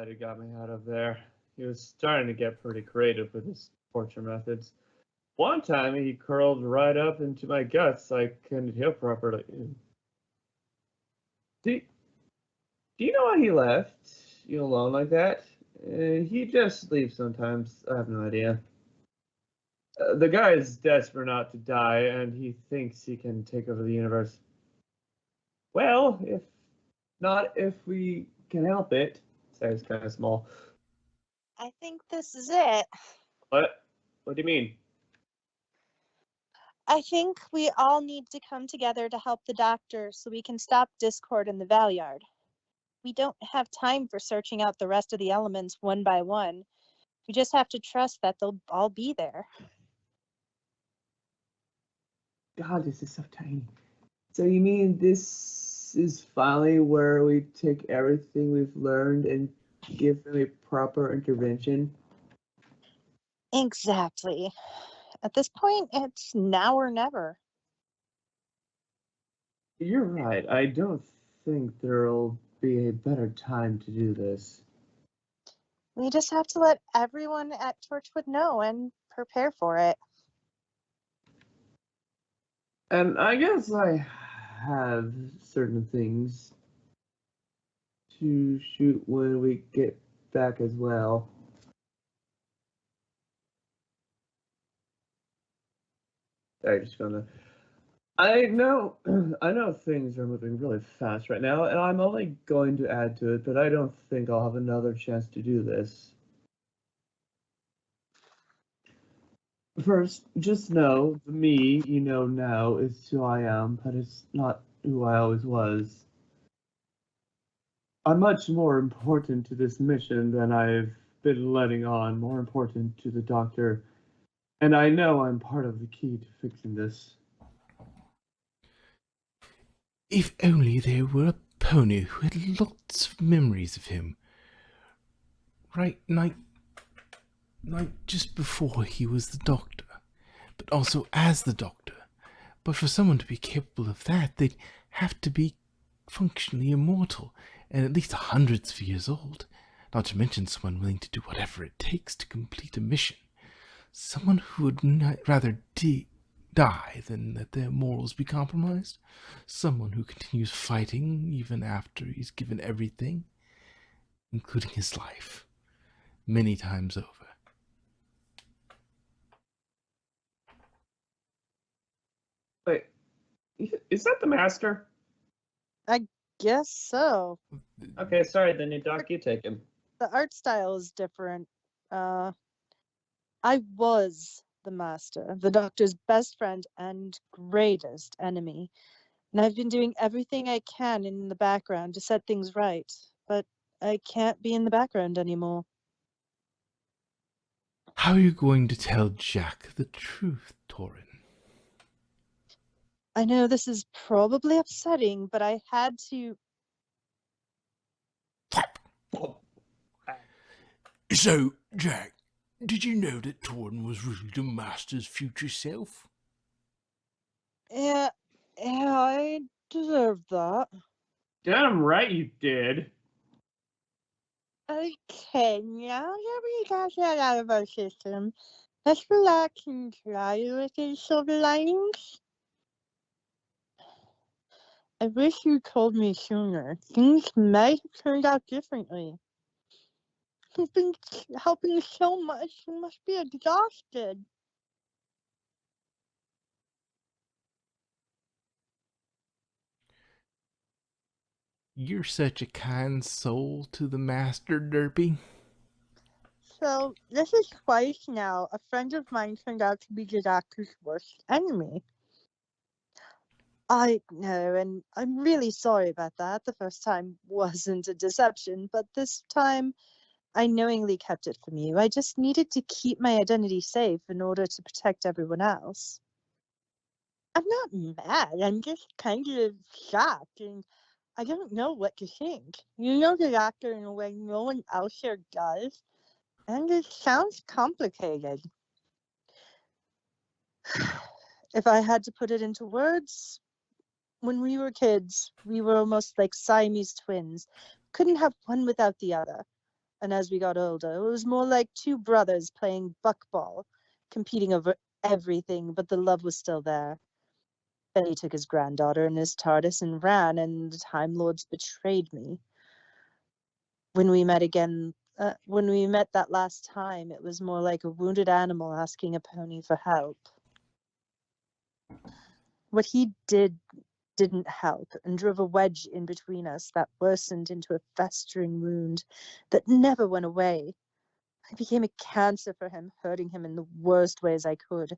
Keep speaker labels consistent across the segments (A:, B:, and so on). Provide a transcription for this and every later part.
A: might have got me out of there. He was starting to get pretty creative with his torture methods. One time he curled right up into my guts. I couldn't heal properly. Do, do you know why he left you alone like that? He just leaves sometimes. I have no idea. The guy is desperate not to die, and he thinks he can take over the universe. Well, if we can help it. Size kind of small.
B: I think this is it.
A: What? What do you mean?
B: I think we all need to come together to help the doctor so we can stop discord in the Valeyard. We don't have time for searching out the rest of the elements one by one. We just have to trust that they'll all be there.
A: God, this is so tiny. So you mean this is finally where we take everything we've learned and give them a proper intervention?
B: Exactly. At this point, it's now or never.
A: You're right. I don't think there'll be a better time to do this.
B: We just have to let everyone at Torchwood know and prepare for it.
A: And I guess I have certain things to shoot when we get back as well. I just gonna. I know, I know things are moving really fast right now, and I'm only going to add to it, but I don't think I'll have another chance to do this. First, just know the me you know now is who I am, but it's not who I always was. I'm much more important to this mission than I've been letting on, more important to the doctor, and I know I'm part of the key to fixing this.
C: If only there were a pony who had lots of memories of him. Right night just before he was the doctor, but also as the doctor. But for someone to be capable of that, they'd have to be functionally immortal and at least hundreds of years old. Not to mention someone willing to do whatever it takes to complete a mission. Someone who would rather die than that their morals be compromised. Someone who continues fighting even after he's given everything, including his life, many times over.
A: Wait, is that the master?
B: I guess so.
A: Okay, sorry, then you doc, you take him.
B: The art style is different. I was the master, the doctor's best friend and greatest enemy. And I've been doing everything I can in the background to set things right. But I can't be in the background anymore.
C: How are you going to tell Jack the truth, Torin?
B: I know this is probably upsetting, but I had to.
C: So, Jack, did you know that Torin was really the Master's future self?
B: Yeah, I deserve that.
A: Damn right you did.
B: Okay, now that we got that out of our system, let's relax and try to look at silver linings. I wish you told me sooner. Things might have turned out differently. You've been helping so much, you must be exhausted.
C: You're such a kind soul to the Master, Derpy.
B: So, this is twice now a friend of mine turned out to be the doctor's worst enemy. I know, and I'm really sorry about that. The first time wasn't a deception, but this time I knowingly kept it from you. I just needed to keep my identity safe in order to protect everyone else. I'm not mad, I'm just kind of shocked, and I don't know what to think. You know the doctor in a way no one else here does, and it sounds complicated. If I had to put it into words, when we were kids, we were almost like Siamese twins. Couldn't have one without the other. And as we got older, it was more like two brothers playing buckball, competing over everything, but the love was still there. Then he took his granddaughter in his TARDIS and ran, and the Time Lords betrayed me. When we met again, when we met that last time, it was more like a wounded animal asking a pony for help. What he didn't help and drove a wedge in between us that worsened into a festering wound that never went away. I became a cancer for him, hurting him in the worst ways I could.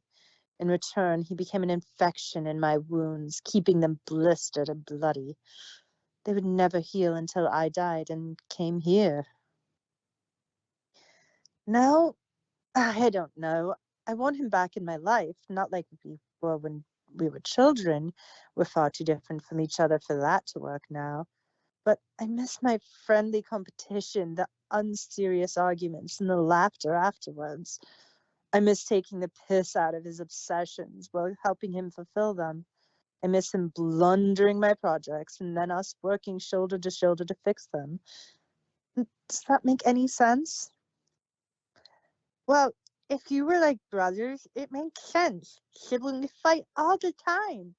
B: In return, he became an infection in my wounds, keeping them blistered and bloody. They would never heal until I died and came here. Now, I don't know. I want him back in my life, not like we were when we were children. We're far too different from each other for that to work now. But I miss my friendly competition, the unserious arguments, and the laughter afterwards. I miss taking the piss out of his obsessions while helping him fulfill them. I miss him blundering my projects and then us working shoulder to shoulder to fix them. Does that make any sense? Well, if you were like brothers, it makes sense. Siblings fight all the time.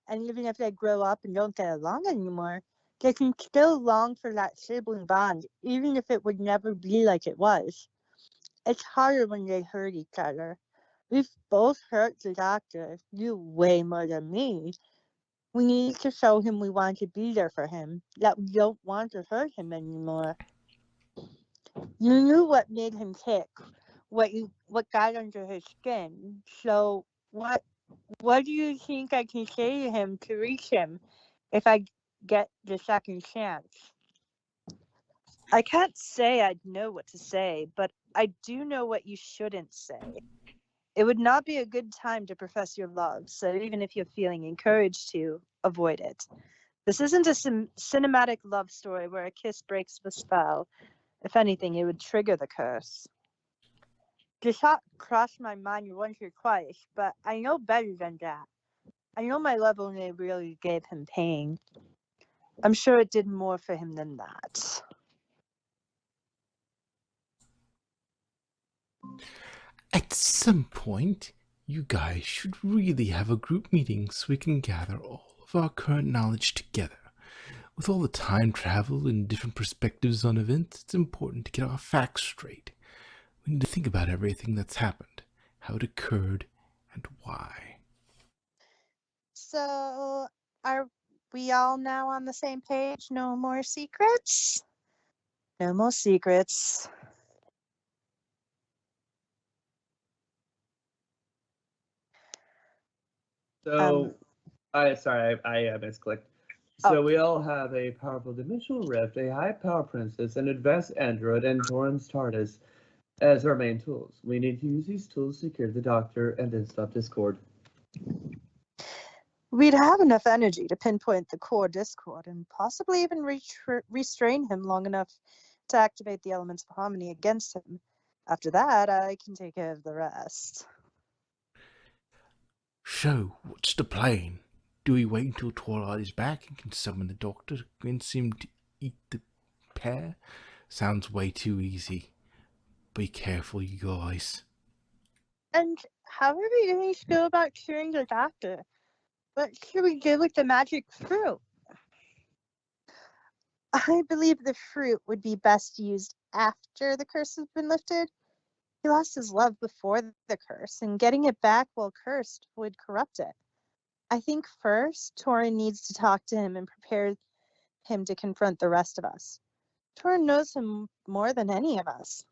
B: And even if they grow up and don't get along anymore, they can still long for that sibling bond, even if it would never be like it was. It's harder when they hurt each other. We've both hurt the doctor, you way more than me. We need to show him we want to be there for him, that we don't want to hurt him anymore. You knew what made him tick, what got under his skin. So what do you think I can say to him to reach him if I get the second chance? I can't say I'd know what to say, but I do know what you shouldn't say. It would not be a good time to profess your love, so even if you're feeling encouraged to, avoid it. This isn't a cinematic love story where a kiss breaks the spell. If anything, it would trigger the curse. The thought crossed my mind once or twice, but I know better than that. I know my love only really gave him pain. I'm sure it did more for him than that.
C: At some point, you guys should really have a group meeting so we can gather all of our current knowledge together. With all the time travel and different perspectives on events, it's important to get our facts straight. We need to think about everything that's happened, how it occurred, and why.
B: So, are we all now on the same page? No more secrets? No more secrets.
A: So, I misclicked. So we all have a powerful dimensional rift, a high power princess, an advanced android, and Torin's TARDIS as our main tools. We need to use these tools to cure the Doctor and then stop Discord.
B: We'd have enough energy to pinpoint the core Discord and possibly even restrain him long enough to activate the elements of harmony against him. After that, I can take care of the rest.
C: So, what's the plan? Do we wait until Twilight is back and can summon the Doctor to convince him to eat the pear? Sounds way too easy. Be careful, you guys.
B: And how are we going to go about curing the Doctor? What should we do with the magic fruit? I believe the fruit would be best used after the curse has been lifted. He lost his love before the curse, and getting it back while cursed would corrupt it. I think first, Torin needs to talk to him and prepare him to confront the rest of us. Torin knows him more than any of us.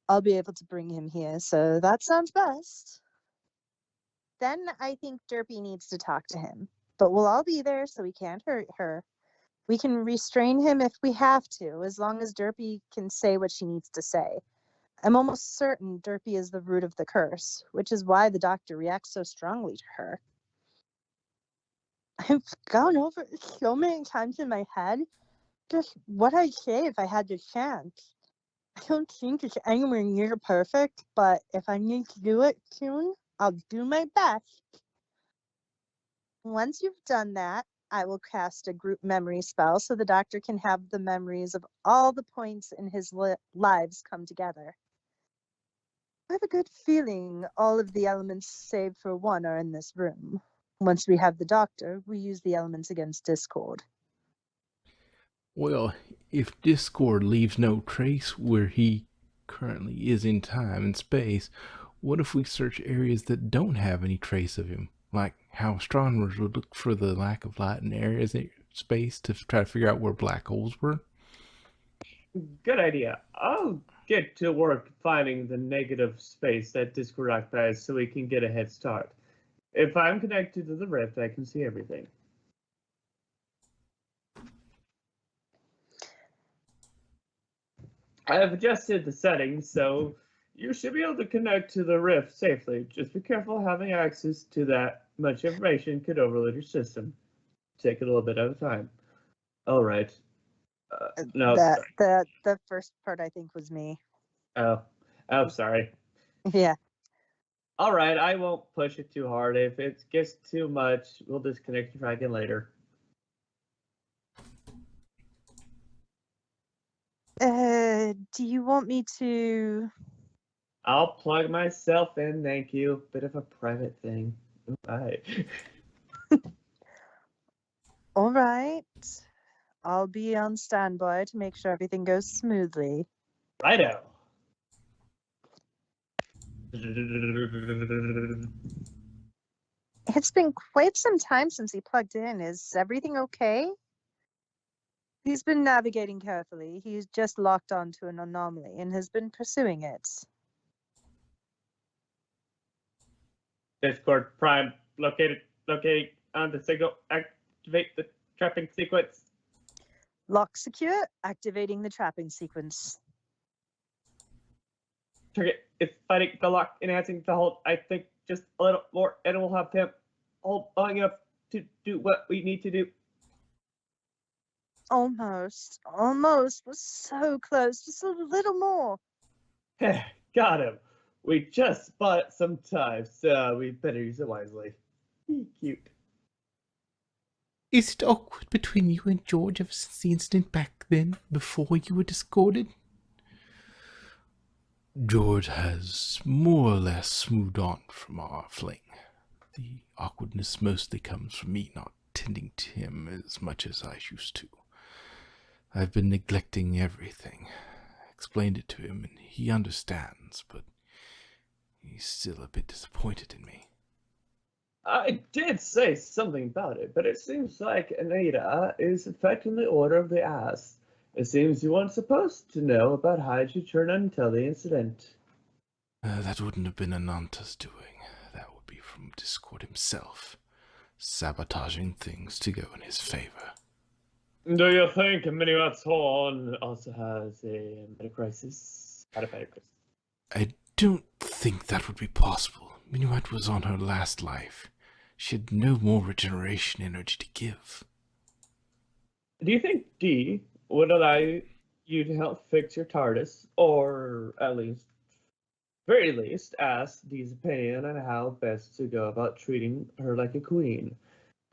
B: I'll be able to bring him here, so that sounds best. Then I think Derpy needs to talk to him, but we'll all be there so we can't hurt her. We can restrain him if we have to, as long as Derpy can say what she needs to say. I'm almost certain Derpy is the root of the curse, which is why the Doctor reacts so strongly to her. I've gone over it so many times in my head, just what I'd say if I had the chance. I don't think it's anywhere near perfect, but if I need to do it soon, I'll do my best. Once you've done that, I will cast a group memory spell so the doctor can have the memories of all the points in his lives come together. I have a good feeling all of the elements save for one are in this room. Once we have the doctor, we use the elements against Discord.
C: Well, if Discord leaves no trace where he currently is in time and space, what if we search areas that don't have any trace of him? Like how astronomers would look for the lack of light in areas in space to try to figure out where black holes were?
A: Good idea. I'll get to work finding the negative space that Discord occupies so we can get a head start. If I'm connected to the rift, I can see everything. I have adjusted the settings, so you should be able to connect to the rift safely. Just be careful having access to that much information could overload your system. Take it a little bit at a time. All right. No,
B: The first part I think was me.
A: Oh, sorry.
B: Yeah.
A: All right, I won't push it too hard. If it gets too much, we'll disconnect and try again later.
B: Do you want me to?
A: I'll plug myself in, thank you. Bit of a private thing. Bye.
B: All right. I'll be on standby to make sure everything goes smoothly.
A: Righto.
B: It's been quite some time since he plugged in. Is everything okay? He's been navigating carefully. He's just locked onto an anomaly and has been pursuing it.
A: Discord Prime located on the signal. Activate the trapping sequence.
B: Lock secure, activating the trapping sequence.
A: Target is fighting the lock, enhancing the hold. I think just a little more, and we'll have him hold long enough to do what we need to do.
B: Almost. We're so close. Just a little more.
A: Got him. We just bought some time, so we better use it wisely. Cute.
C: Is it awkward between you and George ever since the incident back then, before you were discorded? George has more or less moved on from our fling. The awkwardness mostly comes from me not tending to him as much as I used to. I've been neglecting everything. I explained it to him, and he understands, but he's still a bit disappointed in me.
A: I did say something about it, but it seems like Anita is affecting the order of the ass. It seems you weren't supposed to know about hydrogen until the incident.
C: That wouldn't have been Ananta's doing. That would be from Discord himself, sabotaging things to go in his favor.
A: Do you think Minimat's Horn also has a metacrisis?
C: I don't think that would be possible. Minuet was on her last life. She had no more regeneration energy to give.
A: Do you think D would allow you to help fix your TARDIS, or at least, very least, ask D's opinion on how best to go about treating her like a queen?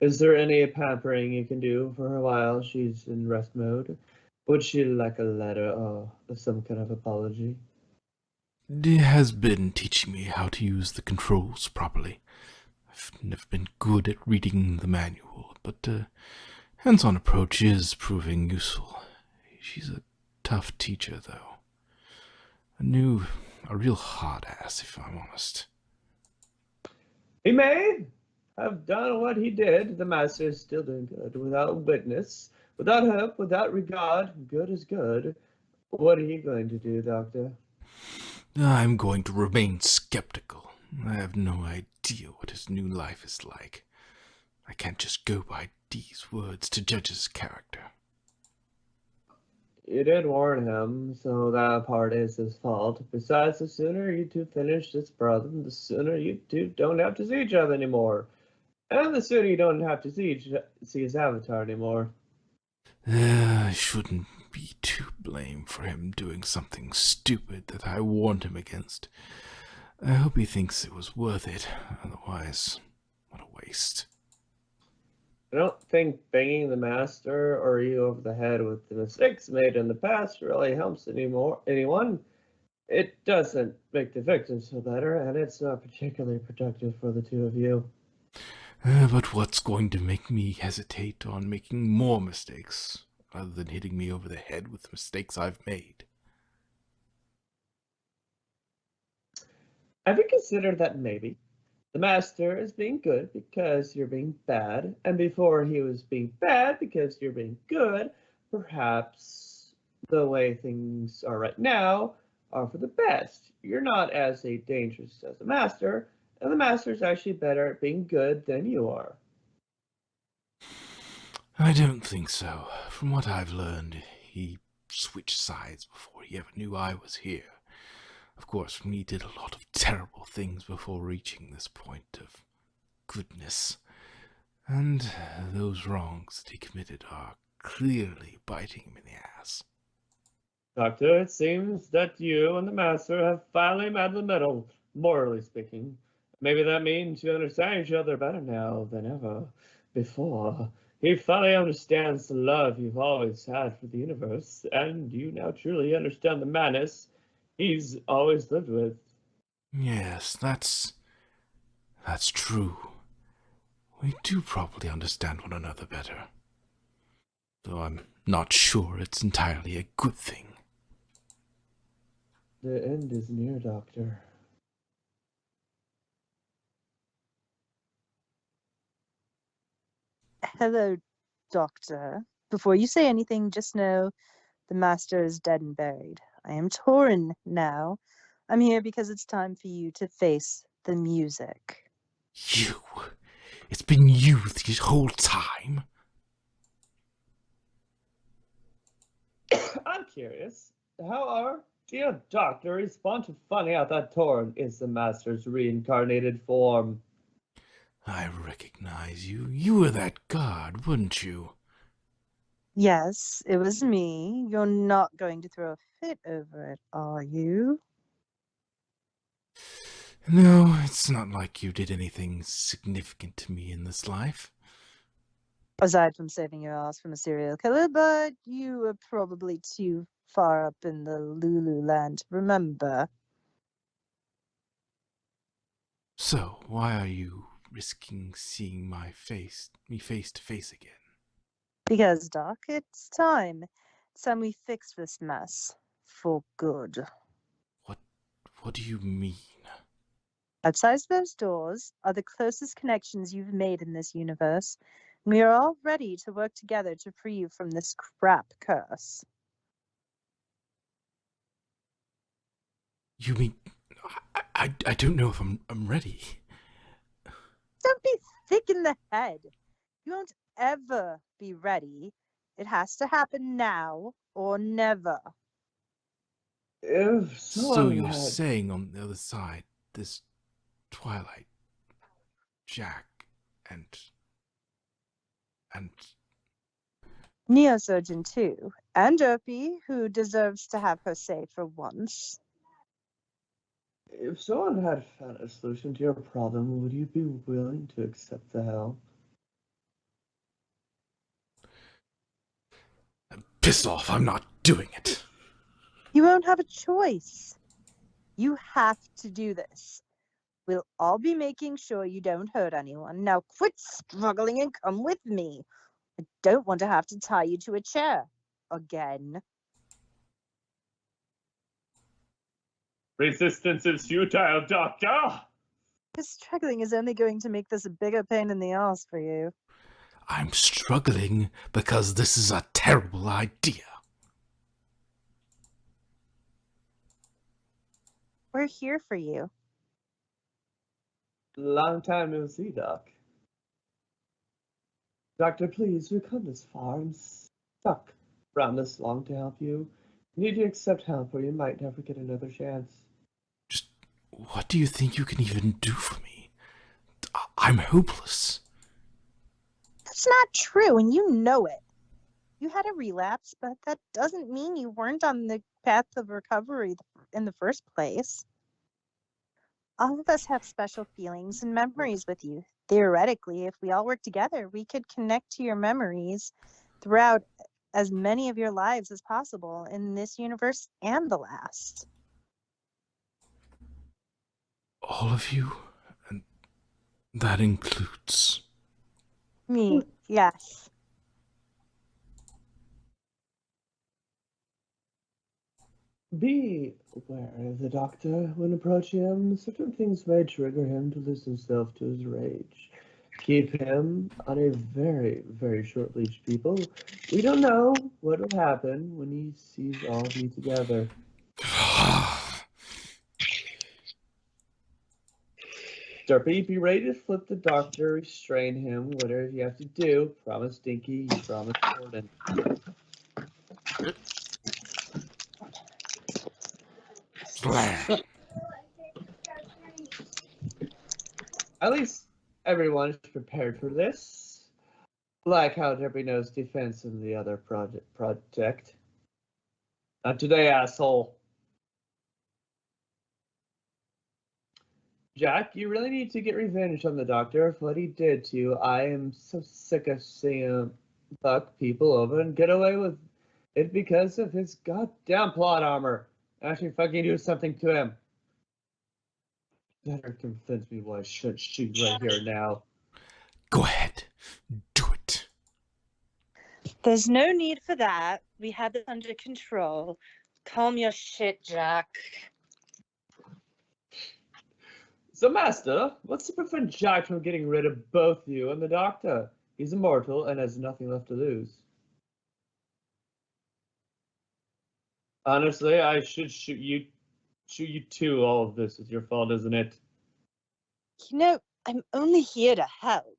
A: Is there any pampering you can do for her while she's in rest mode? Would she like a letter or some kind of apology?
C: Dee has been teaching me how to use the controls properly. I've never been good at reading the manual, but hands-on approach is proving useful. She's a tough teacher, though. A real hard ass, if I'm honest.
A: He may have done what he did. The master is still doing good. Without witness, without hope, without regard, good is good. What are you going to do, Doctor?
C: I'm going to remain skeptical. I have no idea what his new life is like. I can't just go by D's words to judge his character.
A: You did warn him, so that part is his fault. Besides, the sooner you two finish this problem, the sooner you two don't have to see each other anymore. And the sooner you don't have to see his avatar anymore.
C: I shouldn't be to blame for him doing something stupid that I warned him against. I hope he thinks it was worth it. Otherwise, what a waste.
A: I don't think banging the master or you over the head with the mistakes made in the past really helps anyone. It doesn't make the victims feel better, and it's not particularly productive for the two of you.
C: But what's going to make me hesitate on making more mistakes, rather than hitting me over the head with mistakes I've made?
A: Have you considered that maybe the master is being good because you're being bad, and before he was being bad because you're being good, perhaps the way things are right now are for the best. You're not as dangerous as the master, and the master's actually better at being good than you are.
C: I don't think so. From what I've learned, he switched sides before he ever knew I was here. Of course, we did a lot of terrible things before reaching this point of goodness. And those wrongs that he committed are clearly biting him in the ass.
A: Doctor, it seems that you and the master have finally met in the middle, morally speaking. Maybe that means you understand each other better now than ever before. He finally understands the love you've always had for the universe, and you now truly understand the madness he's always lived with.
C: Yes, that's true. We do probably understand one another better. Though I'm not sure it's entirely a good thing.
A: The end is near, Doctor.
B: Hello, Doctor. Before you say anything, just know the master is dead and buried. I am torn now. I'm here because it's time for you to face the music.
C: You? It's been you the whole time?
A: I'm curious. How our dear Doctor respond to finding out that Torn is the Master's reincarnated form?
C: I recognize you. You were that guard, weren't you?
B: Yes, it was me. You're not going to throw a fit over it, are you?
C: No, it's not like you did anything significant to me in this life.
B: Aside from saving your ass from a serial killer, but you were probably too far up in the Lulu land to remember.
C: So, why are you risking seeing me face to face again?
B: Because, Doc, it's time. It's time we fix this mess. For good.
C: What do you mean?
B: Outside those doors are the closest connections you've made in this universe, and we are all ready to work together to free you from this crap curse.
C: You mean I don't know if I'm ready.
B: Don't be thick in the head. You won't ever be ready. It has to happen now or never.
A: If
C: So
A: someone
C: you're
A: had
C: saying on the other side, this Twilight, Jack, and
B: Neosurgeon too, and Opie, who deserves to have her say for once.
A: if someone had found a solution to your problem, would you be willing to accept the help?
C: piss off, I'm not doing it.
B: You won't have a choice. You have to do this. We'll all be making sure you don't hurt anyone. Now quit struggling and come with me. I don't want to have to tie you to a chair. Again.
A: Resistance is futile, Doctor!
B: This struggling is only going to make this a bigger pain in the ass for you.
C: I'm struggling because this is a terrible idea.
B: We're here for you.
A: Long time no see, Doc. Doctor, please, we've come this far and stuck around this long to help you. You need to accept help or you might never get another chance.
C: Just what do you think you can even do for me? I'm hopeless.
B: That's not true, and you know it. You had a relapse, but that doesn't mean you weren't on the path of recovery in the first place. All of us have special feelings and memories with you, Theoretically, if we all work together, we could connect to your memories throughout as many of your lives as possible in this universe and the last.
C: All of you? And that includes...
B: Me, yes.
A: Be wary of the doctor when approaching him. Certain things may trigger him to lose himself to his rage. Keep him on a very, very short leash, people. We don't know what will happen when he sees all of you together. Derpy, be ready to flip the doctor, restrain him, whatever you have to do. Promise Dinky, you promise Gordon. At least everyone is prepared for this. Like how Derpy knows defense in the other project. Not today, asshole. Jack, you really need to get revenge on the doctor for what he did to you. I am so sick of seeing him fuck people over and get away with it because of his goddamn plot armor. Actually fucking do something to him. Better convince me why I should shoot right here now.
C: Go ahead. Do it.
B: There's no need for that. We have this under control. Calm your shit, Jack.
A: So, Master, what's to prevent Jack from getting rid of both you and the Doctor? He's immortal and has nothing left to lose. Honestly, I should shoot you too. All of this is your fault, isn't it?
B: You know, I'm only here to help.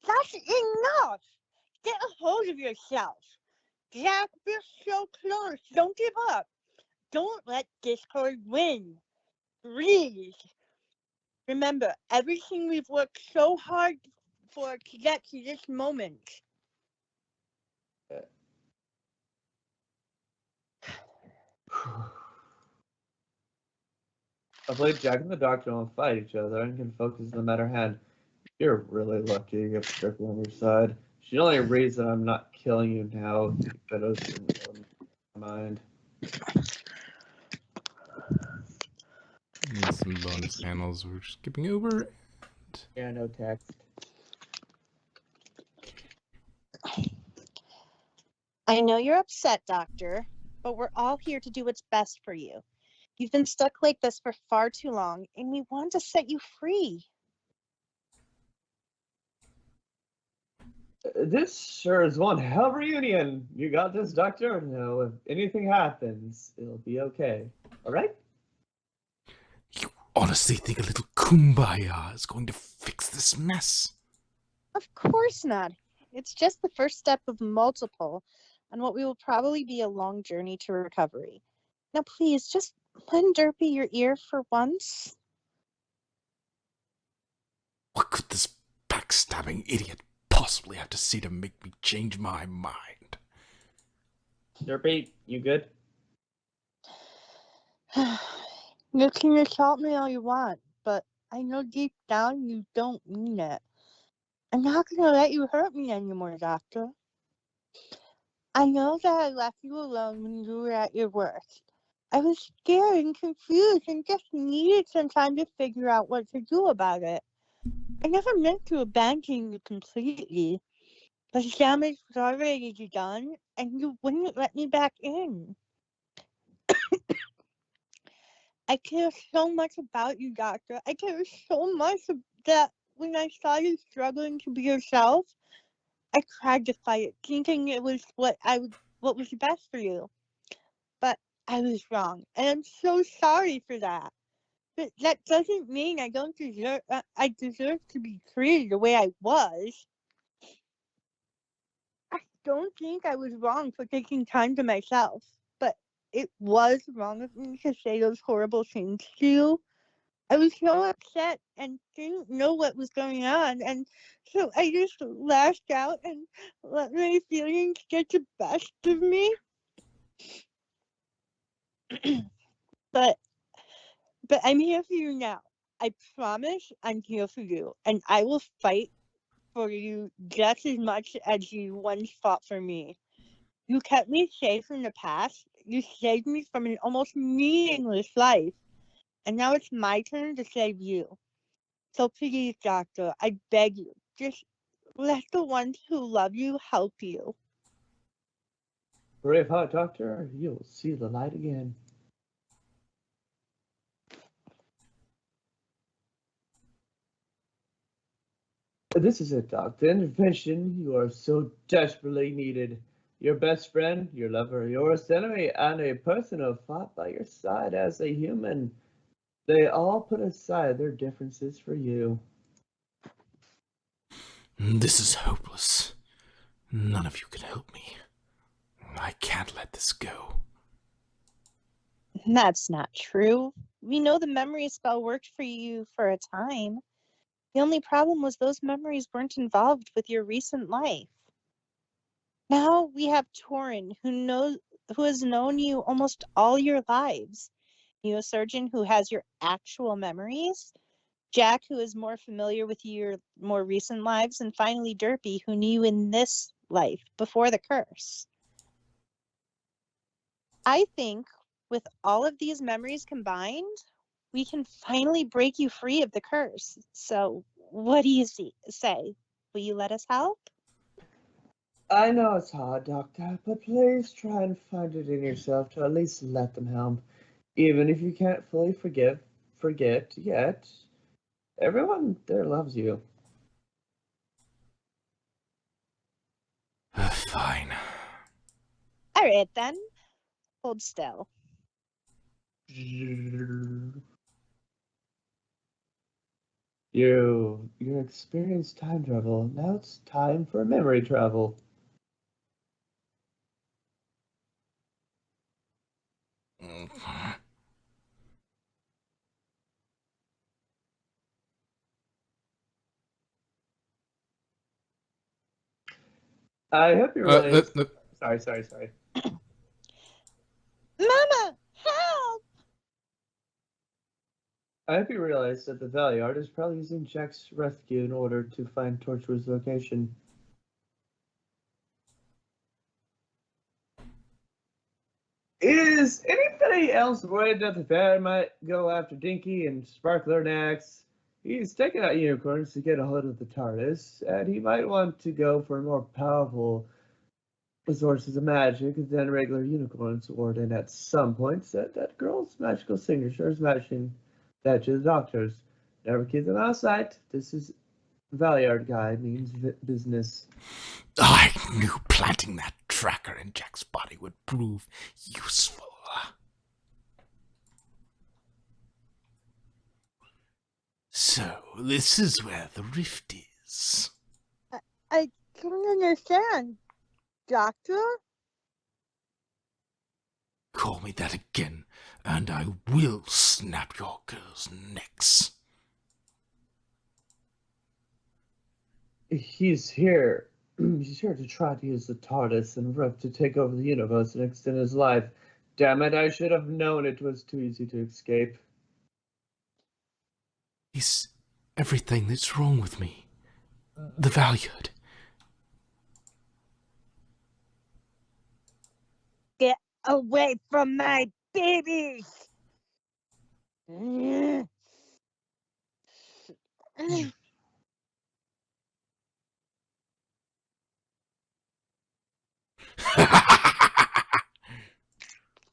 B: That's enough! Get a hold of yourself. Jack, we're so close. Don't give up. Don't let Discord win. Please. Remember, everything we've worked so hard for to get to this moment.
A: I believe Jack and the Doctor don't fight each other and can focus on the matter at hand. You're really lucky you have Strickland on your side. She's the only reason I'm not killing you now. That was in my mind.
C: And some bonus panels we're skipping over.
A: Yeah, no text.
B: I know you're upset, Doctor, but we're all here to do what's best for you. You've been stuck like this for far too long, and we want to set you free.
A: This sure is one hell of a reunion. You got this, Doctor? No, if anything happens, it'll be okay. Alright?
C: You honestly think a little kumbaya is going to fix this mess?
B: Of course not. It's just the first step of multiple, and what will probably be a long journey to recovery. Now, please, just lend Derpy your ear for once.
C: What could this backstabbing idiot possibly have to see to make me change my mind?
A: Derpy, you good?
B: You can insult me all you want, but I know deep down you don't mean it. I'm not going to let you hurt me anymore, Doctor. I know that I left you alone when you were at your worst. I was scared and confused and just needed some time to figure out what to do about it. I never meant to abandon you completely, but the damage was already done, and you wouldn't let me back in. I care so much about you, Doctor. I care so much that when I saw you struggling to be yourself, I tried to fight it, thinking it was what was best for you. But I was wrong, and I'm so sorry for that. But that doesn't mean I don't deserve. I deserve to be treated the way I was. I don't think I was wrong for taking time to myself, but it was wrong of me to say those horrible things to you. I was so upset and didn't know what was going on, and so I just lashed out and let my feelings get the best of me. but I'm here for you now. I promise I'm here for you, and I will fight for you just as much as you once fought for me. You kept me safe from the past. You saved me from an almost meaningless life. And now it's my turn to save you. So please, Doctor, I beg you, just let the ones who love you help you.
A: Brave heart, Doctor, you'll see the light again. This is it, Doc. The intervention you are so desperately needed. Your best friend, your lover, your worst enemy, and a person who fought by your side as a human. They all put aside their differences for you.
C: This is hopeless. None of you can help me. I can't let this go.
B: That's not true. We know the memory spell worked for you for a time. The only problem was those memories weren't involved with your recent life. Now we have Torin, who has known you almost all your lives. You, surgeon who has your actual memories. Jack, who is more familiar with your more recent lives, and finally Derpy, who knew you in this life before the curse. I think with all of these memories combined, we can finally break you free of the curse. So, what do you say? Will you let us help?
A: I know it's hard, Doctor, but please try and find it in yourself to at least let them help. Even if you can't fully forget yet, everyone there loves you.
C: Fine.
B: All right, then. Hold still.
A: You experienced time travel. Now it's time for memory travel. I hope you realize. Sorry.
B: Mama, help!
A: I hope you realize that the Valiard is probably using Jack's rescue in order to find Torchwood's location. Is anybody else worried that the fair might go after Dinky and Sparkler next? He's taking out unicorns to get a hold of the TARDIS, and he might want to go for more powerful sources of magic than regular unicorns. Or then at some point said that girl's magical signature is matching that to the Doctor's. Never keep them out of sight. This is Valiard guy means business.
C: I knew planting that tracker in Jack's body would prove useful. So, this is where the rift is.
B: I don't understand. Doctor?
C: Call me that again, and I will snap your girls' necks.
A: He's here. He's here to try to use the TARDIS and Rook to take over the universe and extend his life. Damn it, I should have known it was too easy to escape.
C: He's everything that's wrong with me. The Valiard.
B: Get away from my babies!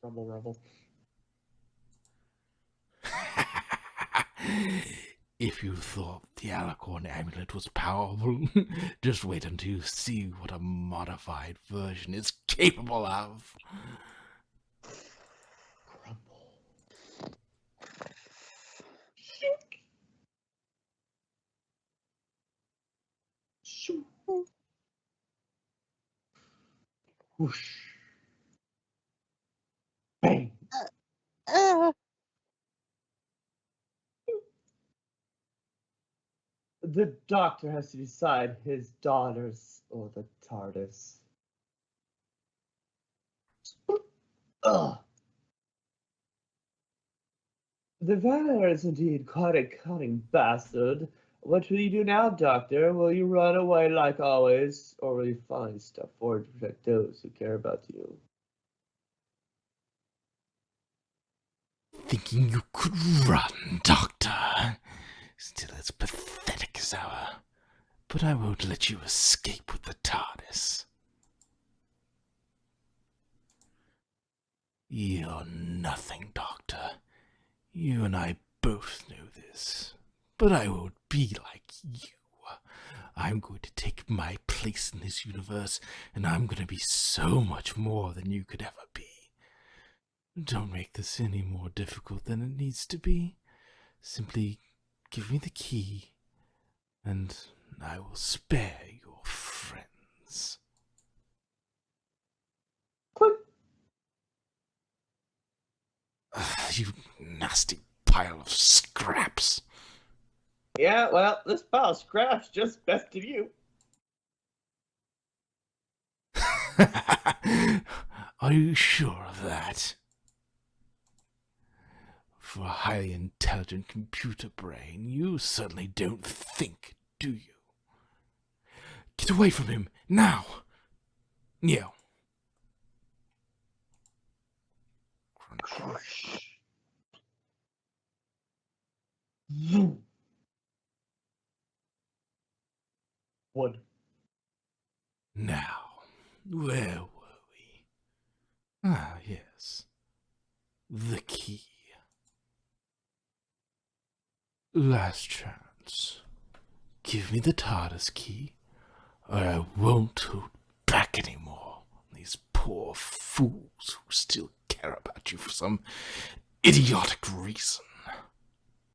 A: Rumble.
C: If you thought the Alicorn amulet was powerful, just wait until you see what a modified version is capable of.
A: Crumble. Shoot. Whoosh. Bang. The Doctor has to decide his daughters or the TARDIS. Ugh. The valet is indeed quite a cunning bastard. What will you do now, Doctor? Will you run away like always, or will you find stuff forward to protect those who care about you?
C: Thinking you could run, Doctor? Still as pathetic as ever. But I won't let you escape with the TARDIS. You're nothing, Doctor. You and I both know this. But I won't be like you. I'm going to take my place in this universe, and I'm going to be so much more than you could ever be. Don't make this any more difficult than it needs to be. Simply give me the key, and I will spare your friends.
A: Click.
C: You nasty pile of scraps.
A: Yeah, well, this pile of scraps just bested you.
C: Are you sure of that? For a highly intelligent computer brain, you certainly don't think, do you? Get away from him, now! Neo.
A: Zoom. One.
C: Now, where were we? Ah, yes. The key. Last chance. Give me the TARDIS key, or I won't hold back anymore. These poor fools who still care about you for some idiotic reason.